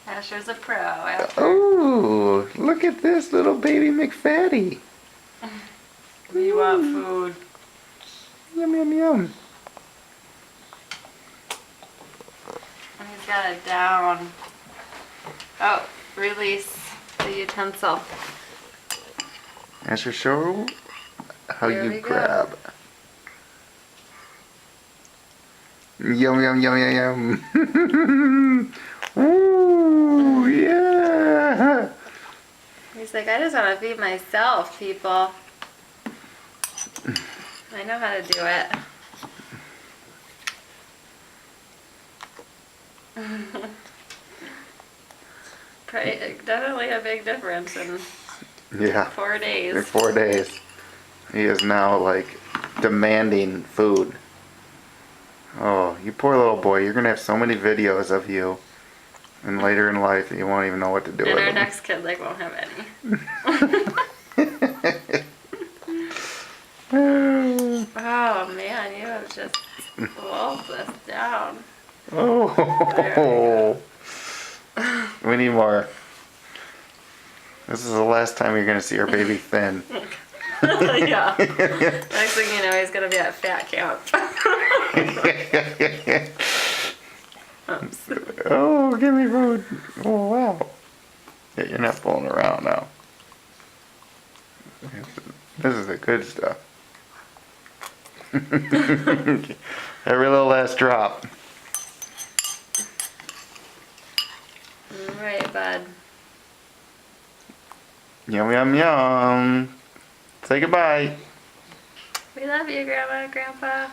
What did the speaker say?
Asher's a pro. Asher. Oh, look at this little baby McFatty. We want food. Yum, yum, yum. He's got it down. Oh, release the utensil. Asher, show how Here you we go. grab. Yum, yum, yum, yum, yum. Ooh, yeah. He's like, I just want to feed myself, people. I know how to do it. Definitely a big difference in Yeah. 4 days. In 4 days. He is now like demanding food. Oh, you poor little boy. You're going to have so many videos of you. And later in life, you won't even know what to do And with our them. next kid won't have any. Oh man, you have just wolfed this down. Oh, we need more. This is the last time you're going to see our baby thin. Yeah. Next thing you know, he's gonna be at fat camp. Oops. Oh, give me food. Oh, wow. Yeah, you're not fooling around now. This is the good stuff. Every little last drop. All right, bud. Yum, yum, yum. Say goodbye. We love you, Grandma and Grandpa.